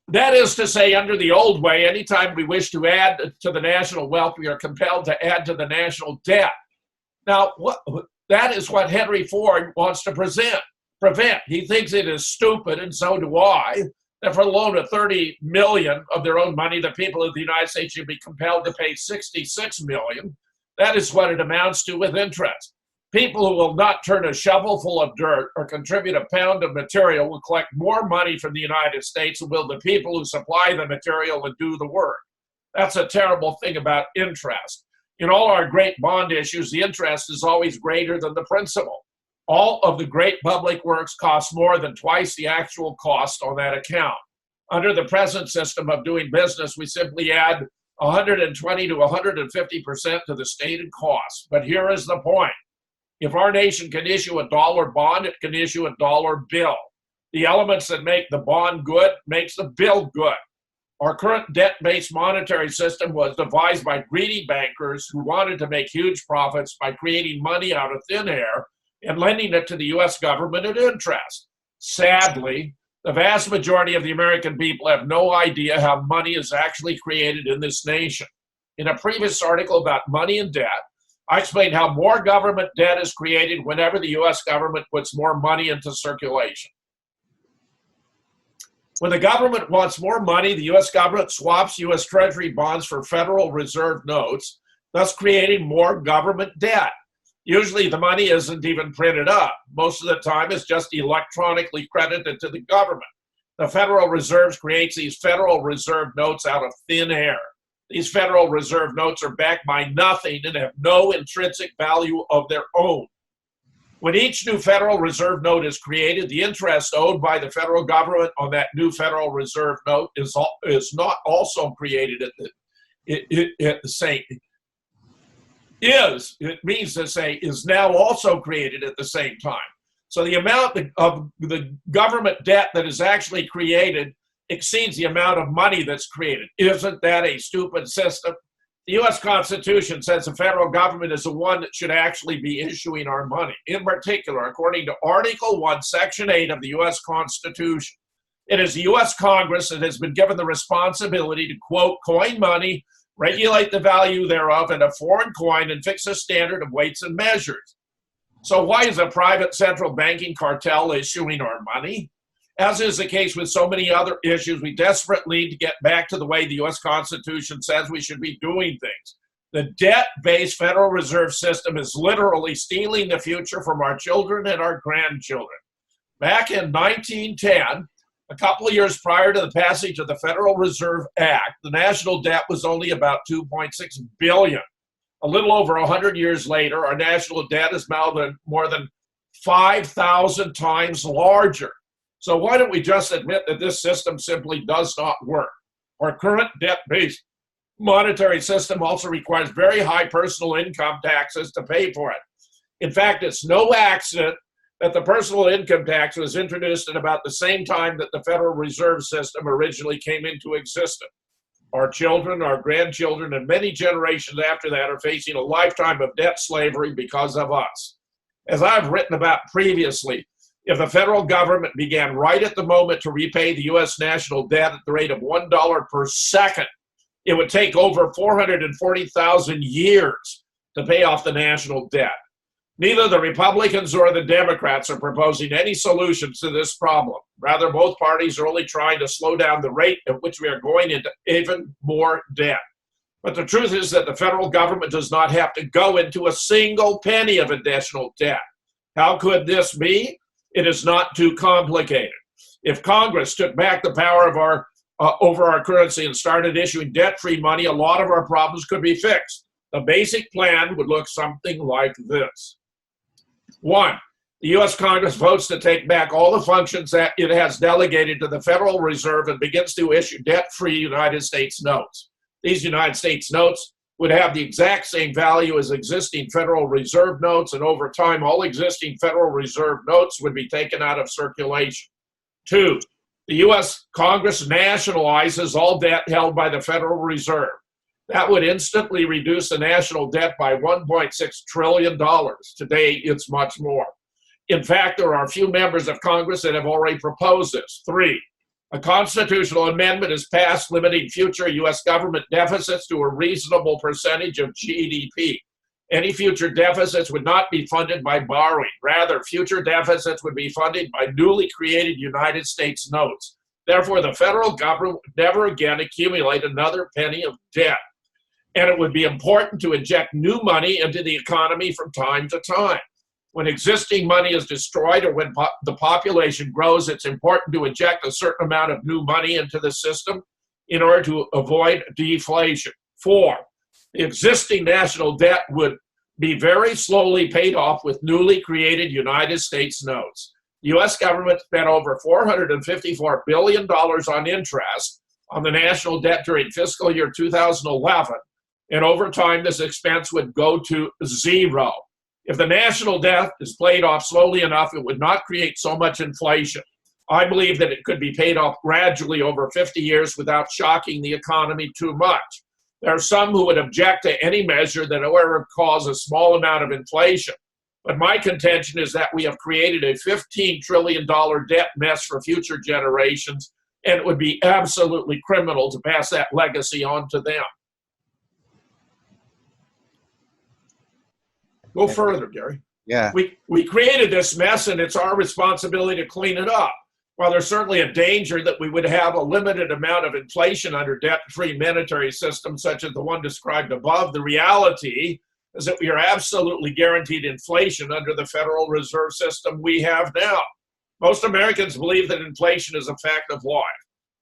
That is to say, under the old way, anytime we wish to add to the national wealth, we are compelled to add to the national debt. Now, that is what Henry Ford wants to prevent. He thinks it is stupid, and so do I, that for a loan of $30 million of their own money, the people of the United States should be compelled to pay $66 million. That is what it amounts to with interest. People who will not turn a shovel full of dirt or contribute a pound of material will collect more money from the United States than will the people who supply the material and do the work. That's a terrible thing about interest. In all our great bond issues, the interest is always greater than the principal. All of the great public works cost more than twice the actual cost on that account. Under the present system of doing business, we simply add 120 to 150% to the stated cost. But here is the point. If our nation can issue a dollar bond, it can issue a dollar bill. The elements that make the bond good makes the bill good. Our current debt-based monetary system was devised by greedy bankers who wanted to make huge profits by creating money out of thin air and lending it to the U.S. government at interest. Sadly, the vast majority of the American people have no idea how money is actually created in this nation. In a previous article about money and debt, I explained how more government debt is created whenever the U.S. government puts more money into circulation. When the government wants more money, the U.S. government swaps U.S. Treasury bonds for Federal Reserve notes, thus creating more government debt. Usually the money isn't even printed up. Most of the time it's just electronically credited to the government. The Federal Reserve creates these Federal Reserve notes out of thin air. These Federal Reserve notes are backed by nothing and have no intrinsic value of their own. When each new Federal Reserve note is created, the interest owed by the federal government on that new Federal Reserve note is not also created at the same. It means to say, is now also created at the same time. So the amount of the government debt that is actually created exceeds the amount of money that's created. Isn't that a stupid system? The U.S. Constitution says the federal government is the one that should actually be issuing our money. In particular, according to Article 1, Section 8 of the U.S. Constitution, it is the U.S. Congress that has been given the responsibility to, quote, coin money, regulate the value thereof in a foreign coin, and fix a standard of weights and measures. So why is a private central banking cartel issuing our money? As is the case with so many other issues, we desperately need to get back to the way the U.S. Constitution says we should be doing things. The debt-based Federal Reserve System is literally stealing the future from our children and our grandchildren. Back in 1910, a couple of years prior to the passage of the Federal Reserve Act, the national debt was only about $2.6 billion. A little over 100 years later, our national debt is now more than 5,000 times larger. So why don't we just admit that this system simply does not work? Our current debt-based monetary system also requires very high personal income taxes to pay for it. In fact, it's no accident that the personal income tax was introduced at about the same time that the Federal Reserve System originally came into existence. Our children, our grandchildren, and many generations after that are facing a lifetime of debt slavery because of us. As I've written about previously, if the federal government began right at the moment to repay the U.S. national debt at the rate of $1 per second, it would take over 440,000 years to pay off the national debt. Neither the Republicans nor the Democrats are proposing any solutions to this problem. Rather, both parties are only trying to slow down the rate at which we are going into even more debt. But the truth is that the federal government does not have to go into a single penny of additional debt. How could this be? It is not too complicated. If Congress took back the power of over our currency and started issuing debt-free money, a lot of our problems could be fixed. The basic plan would look something like this. 1, the U.S. Congress votes to take back all the functions that it has delegated to the Federal Reserve and begins to issue debt-free United States notes. These United States notes would have the exact same value as existing Federal Reserve notes, and over time, all existing Federal Reserve notes would be taken out of circulation. 2, the U.S. Congress nationalizes all debt held by the Federal Reserve. That would instantly reduce the national debt by $1.6 trillion. Today, it's much more. In fact, there are a few members of Congress that have already proposed this. 3, a constitutional amendment is passed limiting future U.S. government deficits to a reasonable percentage of GDP. Any future deficits would not be funded by borrowing. Rather, future deficits would be funded by newly created United States notes. Therefore, the federal government would never again accumulate another penny of debt. And it would be important to inject new money into the economy from time to time. When existing money is destroyed or when the population grows, it's important to inject a certain amount of new money into the system in order to avoid deflation. 4, the existing national debt would be very slowly paid off with newly created United States notes. The U.S. government spent over $454 billion on interest on the national debt during fiscal year 2011, and over time this expense would go to zero. If the national debt is paid off slowly enough, it would not create so much inflation. I believe that it could be paid off gradually over 50 years without shocking the economy too much. There are some who would object to any measure that would cause a small amount of inflation. But my contention is that we have created a $15 trillion debt mess for future generations, and it would be absolutely criminal to pass that legacy on to them. Go further, Gary. Yeah. We created this mess, and it's our responsibility to clean it up. While there's certainly a danger that we would have a limited amount of inflation under debt-free monetary systems such as the one described above, the reality is that we are absolutely guaranteed inflation under the Federal Reserve System we have now. Most Americans believe that inflation is a fact of life.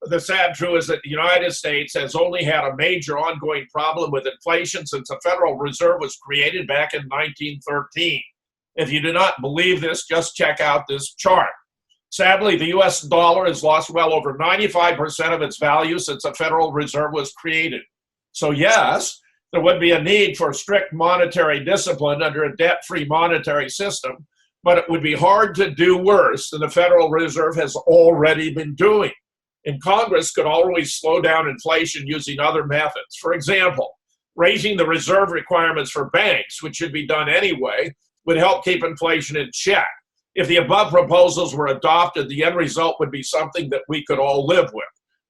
But the sad truth is that the United States has only had a major ongoing problem with inflation since the Federal Reserve was created back in 1913. If you do not believe this, just check out this chart. Sadly, the U.S. dollar has lost well over 95% of its value since the Federal Reserve was created. So yes, there would be a need for strict monetary discipline under a debt-free monetary system, but it would be hard to do worse than the Federal Reserve has already been doing. And Congress could always slow down inflation using other methods. For example, raising the reserve requirements for banks, which should be done anyway, would help keep inflation in check. If the above proposals were adopted, the end result would be something that we could all live with.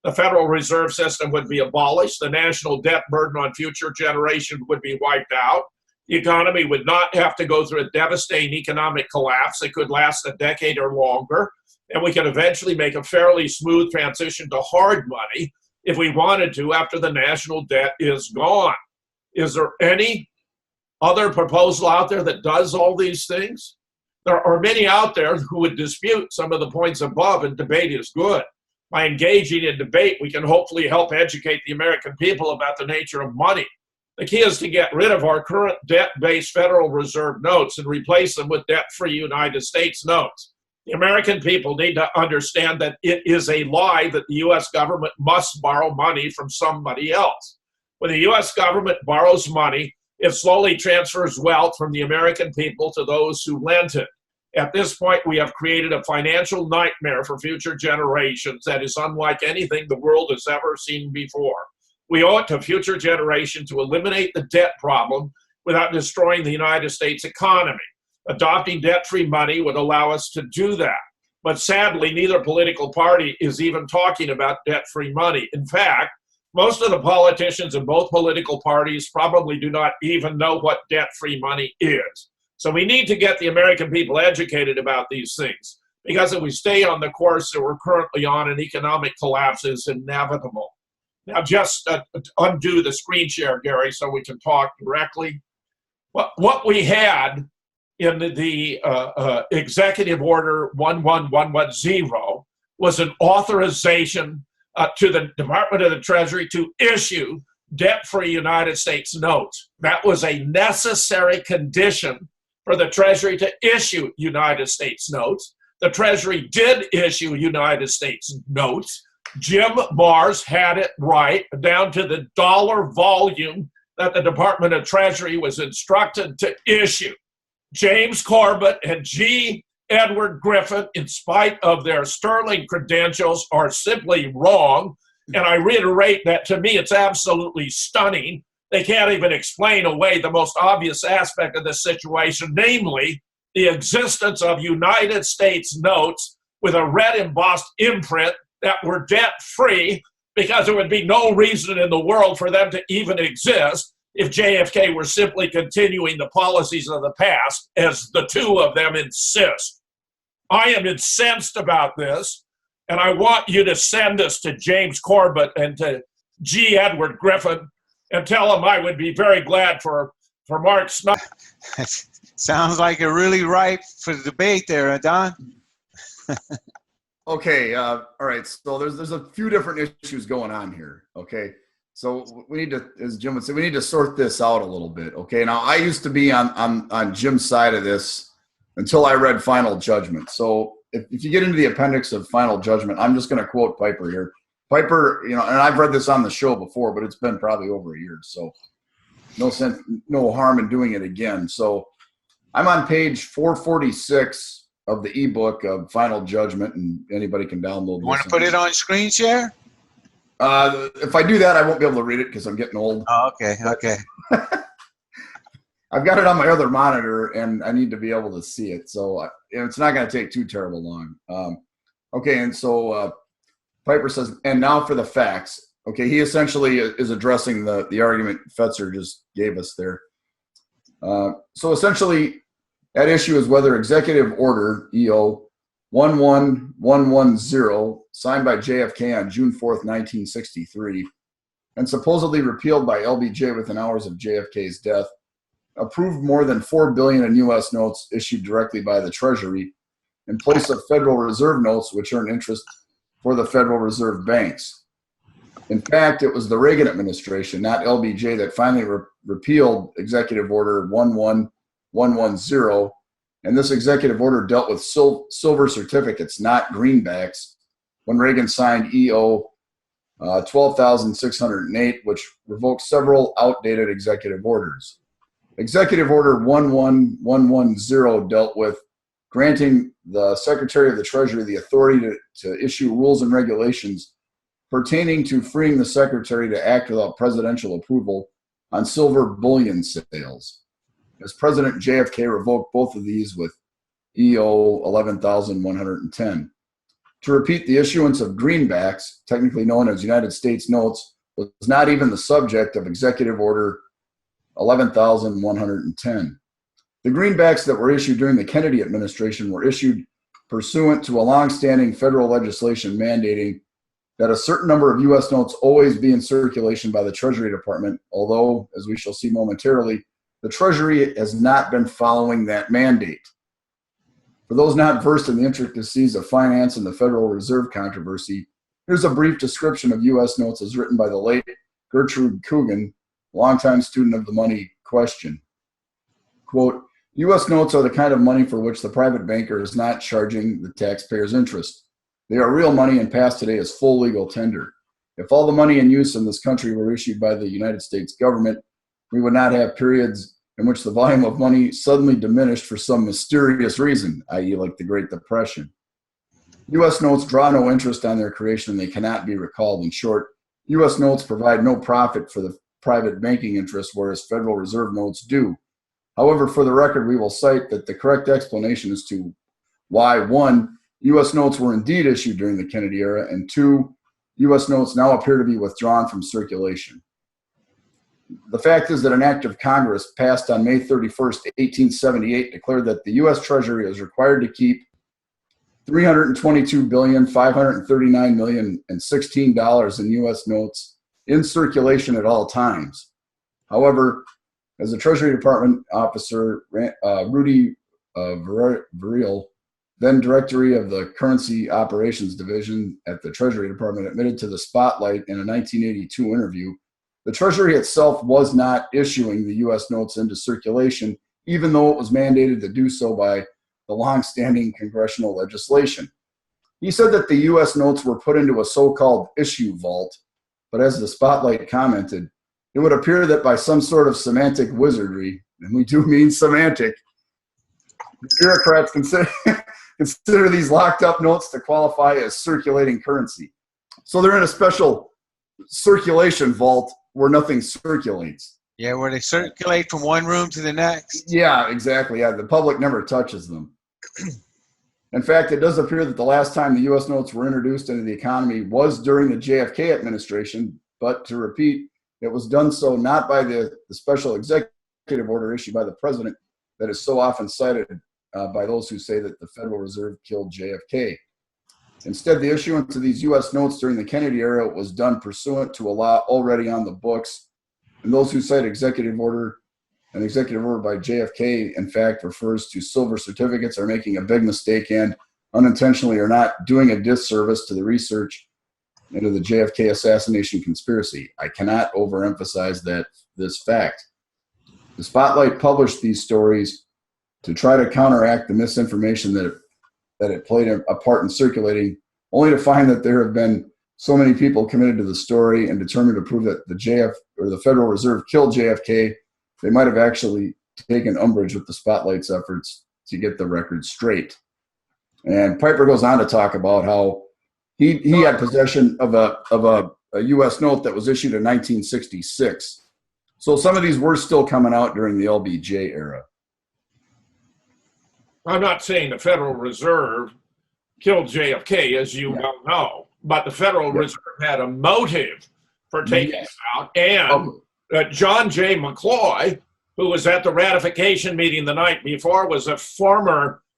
The Federal Reserve System would be abolished, the national debt burden on future generations would be wiped out, The economy would not have to go through a devastating economic collapse that could last a decade or longer, and we could eventually make a fairly smooth transition to hard money if we wanted to after the national debt is gone. Is there any other proposal out there that does all these things? There are many out there who would dispute some of the points above, and debate is good. By engaging in debate, we can hopefully help educate the American people about the nature of money. The key is to get rid of our current debt-based Federal Reserve notes and replace them with debt-free United States notes. The American people need to understand that it is a lie that the U.S. government must borrow money from somebody else. When the U.S. government borrows money, it slowly transfers wealth from the American people to those who lent it. At this point, we have created a financial nightmare for future generations that is unlike anything the world has ever seen before. We owe it to future generations to eliminate the debt problem without destroying the United States economy. Adopting debt-free money would allow us to do that. But sadly, neither political party is even talking about debt-free money. In fact, most of the politicians in both political parties probably do not even know what debt-free money is. So we need to get the American people educated about these things, because if we stay on the course that we're currently on, an economic collapse is inevitable. Now, just undo the screen share, Gary, so we can talk directly. What we had in the Executive Order 11110 was an authorization to the Department of the Treasury to issue debt-free United States notes. That was a necessary condition for the Treasury to issue United States notes. The Treasury did issue United States notes. Jim Mars had it right, down to the dollar volume that the Department of Treasury was instructed to issue. James Corbett and G. Edward Griffin, in spite of their sterling credentials, are simply wrong. And I reiterate that to me, it's absolutely stunning. They can't even explain away the most obvious aspect of the situation, namely the existence of United States notes with a red embossed imprint that were debt-free, because there would be no reason in the world for them to even exist if JFK were simply continuing the policies of the past, as the two of them insist. I am incensed about this, and I want you to send this to James Corbett and to G. Edward Griffin and tell them I would be very glad for Mark Snyder. Sounds like you're really ripe for the debate there, Don. Okay, all right. So there's a few different issues going on here. Okay, so we need to, as Jim would say, we need to sort this out a little bit. Okay, now I used to be on Jim's side of this until I read Final Judgment. So if you get into the appendix of Final Judgment, I'm just going to quote Piper here. Piper, and I've read this on the show before, but it's been probably over a year, so no harm in doing it again. So I'm on page 446 of the ebook of Final Judgment, and anybody can download this. You want to put it on screen share? If I do that, I won't be able to read it because I'm getting old. Oh, okay. I've got it on my other monitor, and I need to be able to see it. So it's not going to take too terrible long. Okay, and so Piper says, and now for the facts. Okay, he essentially is addressing the argument Fetzer just gave us there. So essentially, at issue is whether Executive Order EO 11110, signed by JFK on June 4th, 1963, and supposedly repealed by LBJ within hours of JFK's death, approved more than $4 billion in U.S. notes issued directly by the Treasury in place of Federal Reserve notes, which earn interest for the Federal Reserve banks. In fact, it was the Reagan administration, not LBJ, that finally repealed Executive Order 11110, and this executive order dealt with silver certificates, not greenbacks, when Reagan signed EO 12,608, which revoked several outdated executive orders. Executive Order 11110 dealt with granting the Secretary of the Treasury the authority to issue rules and regulations pertaining to freeing the Secretary to act without presidential approval on silver bullion sales. As President JFK revoked both of these with EO 11,110. To repeat, the issuance of greenbacks, technically known as United States notes, was not even the subject of Executive Order 11,110. The greenbacks that were issued during the Kennedy administration were issued pursuant to a longstanding federal legislation mandating that a certain number of U.S. notes always be in circulation by the Treasury Department, although, as we shall see momentarily, the Treasury has not been following that mandate. For those not versed in the intricacies of finance and the Federal Reserve controversy, here's a brief description of U.S. notes as written by the late Gertrude Coogan, longtime student of the money question. Quote, U.S. notes are the kind of money for which the private banker is not charging the taxpayer's interest. They are real money and pass today as full legal tender. If all the money in use in this country were issued by the United States government, we would not have periods in which the volume of money suddenly diminished for some mysterious reason, i.e. like the Great Depression. U.S. notes draw no interest on their creation and they cannot be recalled. In short, U.S. notes provide no profit for the private banking interest, whereas Federal Reserve notes do. However, for the record, we will cite that the correct explanation as to why, one, U.S. notes were indeed issued during the Kennedy era, and two, U.S. notes now appear to be withdrawn from circulation. The fact is that an act of Congress passed on May 31st, 1878 declared that the U.S. Treasury is required to keep $322,539,016 in U.S. notes in circulation at all times. However, as the Treasury Department officer, Rudy Verriel, then Director of the Currency Operations Division at the Treasury Department, admitted to the Spotlight in a 1982 interview, the Treasury itself was not issuing the U.S. notes into circulation, even though it was mandated to do so by the long-standing congressional legislation. He said that the U.S. notes were put into a so-called issue vault, but as the Spotlight commented, it would appear that by some sort of semantic wizardry, and we do mean semantic, bureaucrats consider these locked up notes to qualify as circulating currency. So they're in a special circulation vault where nothing circulates. Yeah, where they circulate from one room to the next. Yeah, exactly. Yeah, the public never touches them. In fact, it does appear that the last time the U.S. notes were introduced into the economy was during the JFK administration, but to repeat, it was done so not by the special executive order issued by the president that is so often cited by those who say that the Federal Reserve killed JFK. Instead, the issuance of these U.S. notes during the Kennedy era was done pursuant to a law already on the books. And those who cite an executive order by JFK, in fact, refers to silver certificates, are making a big mistake and unintentionally are not doing a disservice to the research into the JFK assassination conspiracy. I cannot overemphasize this fact. The Spotlight published these stories to try to counteract the misinformation that it played a part in circulating, only to find that there have been so many people committed to the story and determined to prove that the Federal Reserve killed JFK, they might have actually taken umbrage with the Spotlight's efforts to get the record straight. And Piper goes on to talk about how he had possession of a U.S. note that was issued in 1966. So some of these were still coming out during the LBJ era. I'm not saying the Federal Reserve killed JFK, as you well know, but the Federal Reserve had a motive for taking it out. And John J. McCloy, who was at the ratification meeting the night before, was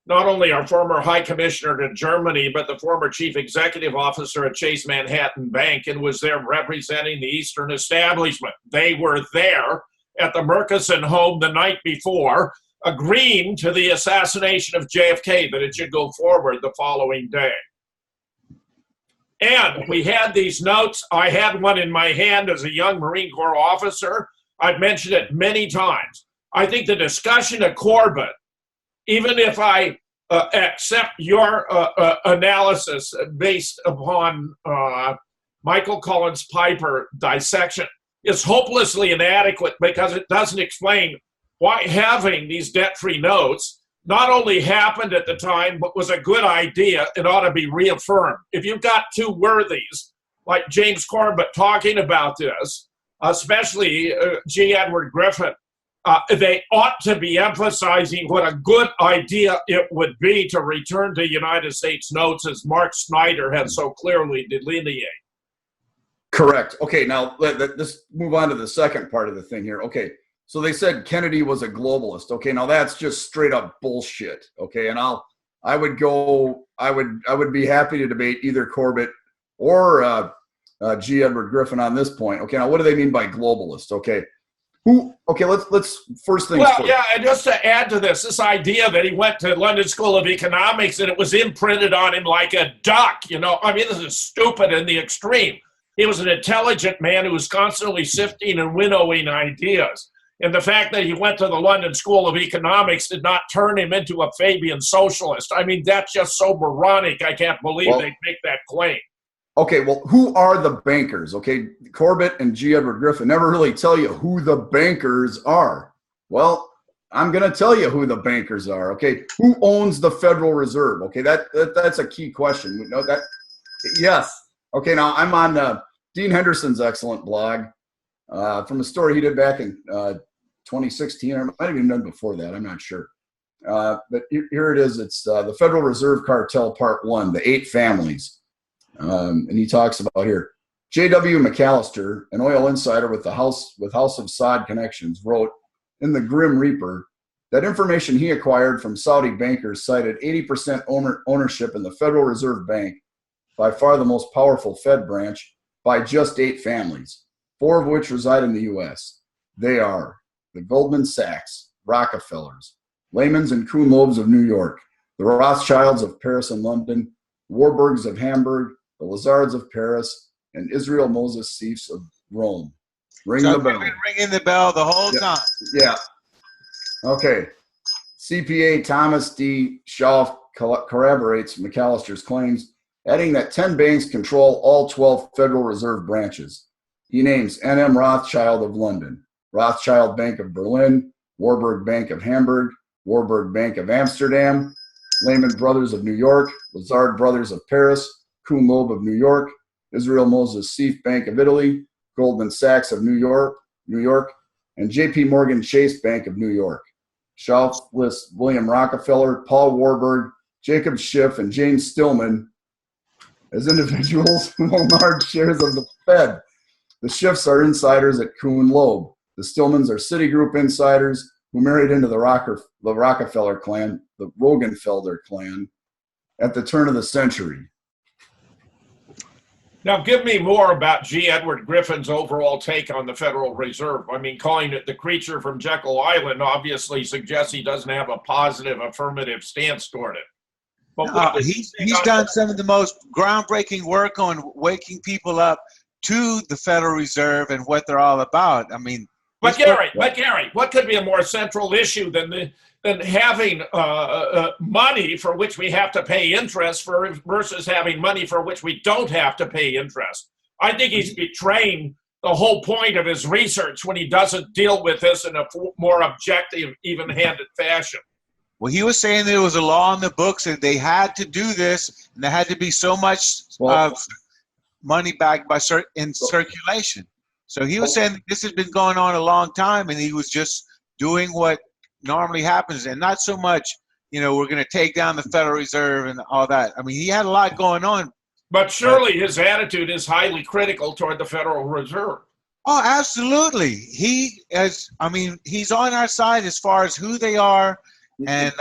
not only our former High Commissioner to Germany, but the former Chief Executive Officer at Chase Manhattan Bank, and was there representing the Eastern establishment. They were there at the Murchison home the night before, agreeing to the assassination of JFK, that it should go forward the following day. And we had these notes. I had one in my hand as a young Marine Corps officer. I've mentioned it many times. I think the discussion of Corbett, even if I accept your analysis based upon Michael Collins Piper dissection, is hopelessly inadequate because it doesn't explain why having these debt-free notes not only happened at the time, but was a good idea and ought to be reaffirmed. If you've got two worthies like James Corbett talking about this, especially G. Edward Griffin, they ought to be emphasizing what a good idea it would be to return to United States notes, as Mark Snyder has so clearly delineated. Correct. Okay, now let's move on to the second part of the thing here. Okay, So they said Kennedy was a globalist. Okay, now that's just straight up bullshit. Okay, and I would be happy to debate either Corbett or G. Edward Griffin on this point. Okay, now what do they mean by globalist? Okay, let's first things first. Yeah, and just to add to this idea that he went to London School of Economics and it was imprinted on him like a duck, I mean, this is stupid in the extreme. He was an intelligent man who was constantly sifting and winnowing ideas. And the fact that he went to the London School of Economics did not turn him into a Fabian socialist. I mean, that's just so moronic. I can't believe they'd make that claim. Okay, well, who are the bankers? Okay, Corbett and G. Edward Griffin never really tell you who the bankers are. Well, I'm going to tell you who the bankers are. Okay, who owns the Federal Reserve? Okay, that's a key question. You know that? Yes. Okay, now I'm on Dean Henderson's excellent blog from a story he did back in 2016. Or might have even done before that. I'm not sure. But here it is. It's the Federal Reserve Cartel Part 1, the 8 families. And he talks about here. J.W. McAllister, an oil insider with House of Saud connections, wrote in the Grim Reaper that information he acquired from Saudi bankers cited 80% ownership in the Federal Reserve Bank, by far the most powerful Fed branch, by just 8 families, 4 of which reside in the U.S. They are the Goldman Sachs, Rockefellers, Lehmans and Kuhn Loebs of New York, the Rothschilds of Paris and London, Warburgs of Hamburg, the Lazards of Paris, and Israel Moses Seifs of Rome. Ring the bell. Ringing the bell the whole time. Yeah. Okay. CPA Thomas D. Shaw corroborates McAllister's claims, adding that 10 banks control all 12 Federal Reserve branches. He names N.M. Rothschild of London, Rothschild Bank of Berlin, Warburg Bank of Hamburg, Warburg Bank of Amsterdam, Lehman Brothers of New York, Lazard Brothers of Paris, Kuhn Loeb of New York, Israel Moses Seif Bank of Italy, Goldman Sachs of New York, and J.P. Morgan Chase Bank of New York. Shaw lists William Rockefeller, Paul Warburg, Jacob Schiff, and James Stillman as individuals who own large shares of the Fed. The Schiffs are insiders at Kuhn Loeb. The Stillmans are Citigroup insiders who married into the Rockefeller clan, the Roggenfelder clan, at the turn of the century. Now, give me more about G. Edward Griffin's overall take on the Federal Reserve. I mean, calling it the creature from Jekyll Island obviously suggests he doesn't have a positive, affirmative stance toward it. But he's done some of the most groundbreaking work on waking people up to the Federal Reserve and what they're all about. I mean, But Gary, what could be a more central issue than having money for which we have to pay interest versus having money for which we don't have to pay interest? I think he's betraying the whole point of his research when he doesn't deal with this in a more objective, even-handed fashion. Well, he was saying there was a law in the books and they had to do this, and there had to be so much money back in circulation. So he was saying this has been going on a long time, and he was just doing what normally happens, and not so much, we're going to take down the Federal Reserve and all that. I mean, he had a lot going on. But surely his attitude is highly critical toward the Federal Reserve. Oh, absolutely. He's on our side as far as who they are. And,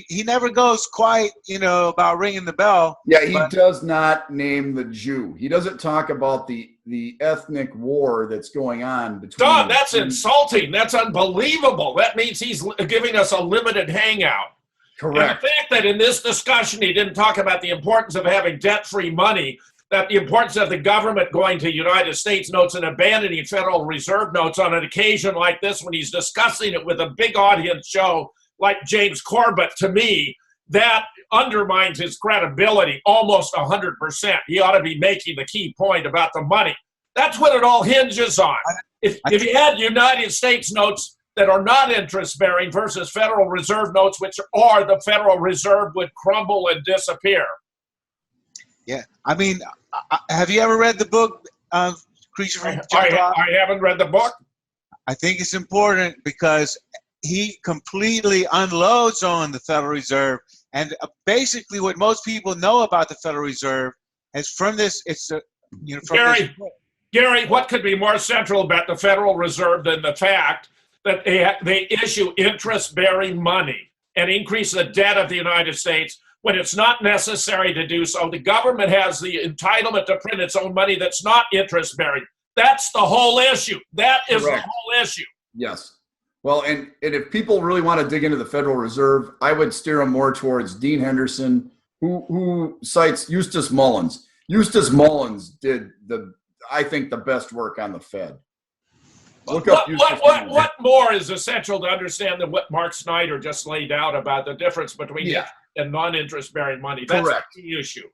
he never goes quite, about ringing the bell. Yeah, he does not name the Jew. He doesn't talk about the ethnic war that's going on between. Don, that's insulting. That's unbelievable. That means he's giving us a limited hangout. Correct. And the fact that in this discussion he didn't talk about the importance of having debt-free money, that the importance of the government going to United States notes and abandoning Federal Reserve notes on an occasion like this when he's discussing it with a big audience show like James Corbett, to me, that undermines his credibility almost 100%. He ought to be making the key point about the money. That's what it all hinges on. If you had United States notes that are not interest-bearing versus Federal Reserve notes, which are the Federal Reserve, would crumble and disappear. Yeah. I mean, have you ever read the book, Creature from Jekyll? I haven't read the book. I think it's important because he completely unloads on the Federal Reserve, and basically what most people know about the Federal Reserve is from this. Gary, what could be more central about the Federal Reserve than the fact that they issue interest-bearing money and increase the debt of the United States when it's not necessary to do so. The government has the entitlement to print its own money that's not interest-bearing. That's the whole issue. That is Correct. the whole issue. Yes. Well, and if people really want to dig into the Federal Reserve, I would steer them more towards Dean Henderson, who cites Eustace Mullins. Eustace Mullins did I think the best work on the Fed. Look up what more is essential to understand than what Mark Snyder just laid out about the difference between interest and non-interest bearing money? That's Correct. a key issue.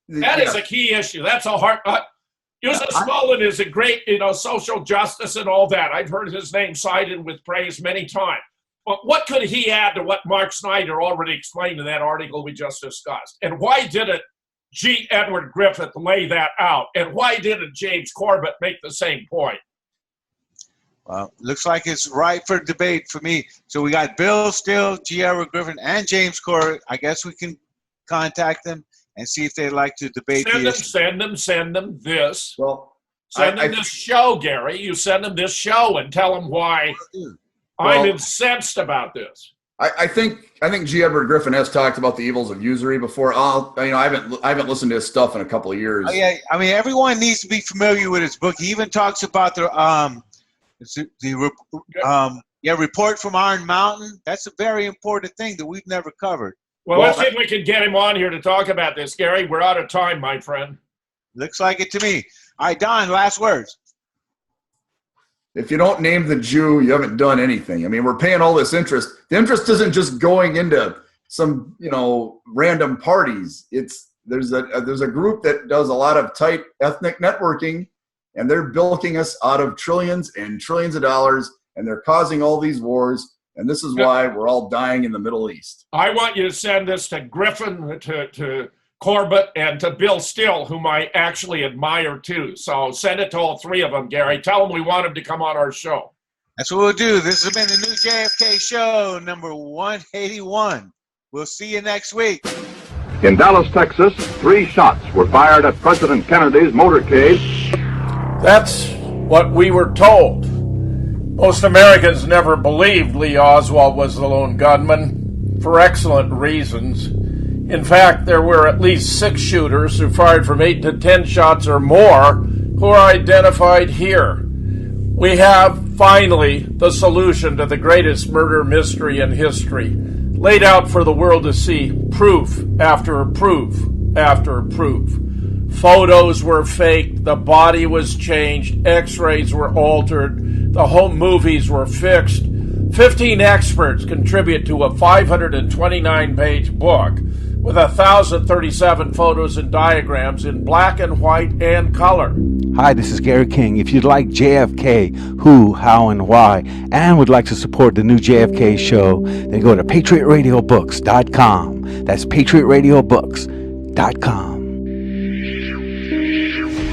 That is a key issue. That's a hard. Eustace Mullins is a great, social justice and all that. I've heard his name cited with praise many times. But what could he add to what Mark Snyder already explained in that article we just discussed? And why didn't G. Edward Griffith lay that out? And why didn't James Corbett make the same point? Well, looks like it's ripe for debate for me. So we got Bill Still, G. Edward Griffin, and James Corbett. I guess we can contact them and see if they'd like to debate the issue. Send them this. Well, send them this show, Gary. You send them this show and tell them why I'm incensed about this. I think G. Edward Griffin has talked about the evils of usury before. I haven't listened to his stuff in a couple of years. Oh, yeah, I mean everyone needs to be familiar with his book. He even talks about the report from Iron Mountain. That's a very important thing that we've never covered. Well, let's see if we can get him on here to talk about this, Gary. We're out of time, my friend. Looks like it to me. All right, Don, last words. If you don't name the Jew, you haven't done anything. I mean, we're paying all this interest. The interest isn't just going into some, random parties. There's a group that does a lot of tight ethnic networking, and they're bilking us out of trillions and trillions of dollars, and they're causing all these wars. And this is why we're all dying in the Middle East. I want you to send this to Griffin, to Corbett, and to Bill Still, whom I actually admire too. So send it to all three of them, Gary. Tell them we want them to come on our show. That's what we'll do. This has been the new JFK show, number 181. We'll see you next week. In Dallas, Texas, 3 shots were fired at President Kennedy's motorcade. That's what we were told. Most Americans never believed Lee Oswald was the lone gunman, for excellent reasons. In fact, there were at least 6 shooters who fired from 8 to 10 shots or more who are identified here. We have, finally, the solution to the greatest murder mystery in history, laid out for the world to see, proof after proof after proof. Photos were faked, the body was changed, x-rays were altered, the home movies were fixed. 15 experts contribute to a 529-page book with 1,037 photos and diagrams in black and white and color. Hi, this is Gary King. If you'd like JFK, who, how, and why, and would like to support the new JFK show, then go to patriotradiobooks.com. That's patriotradiobooks.com.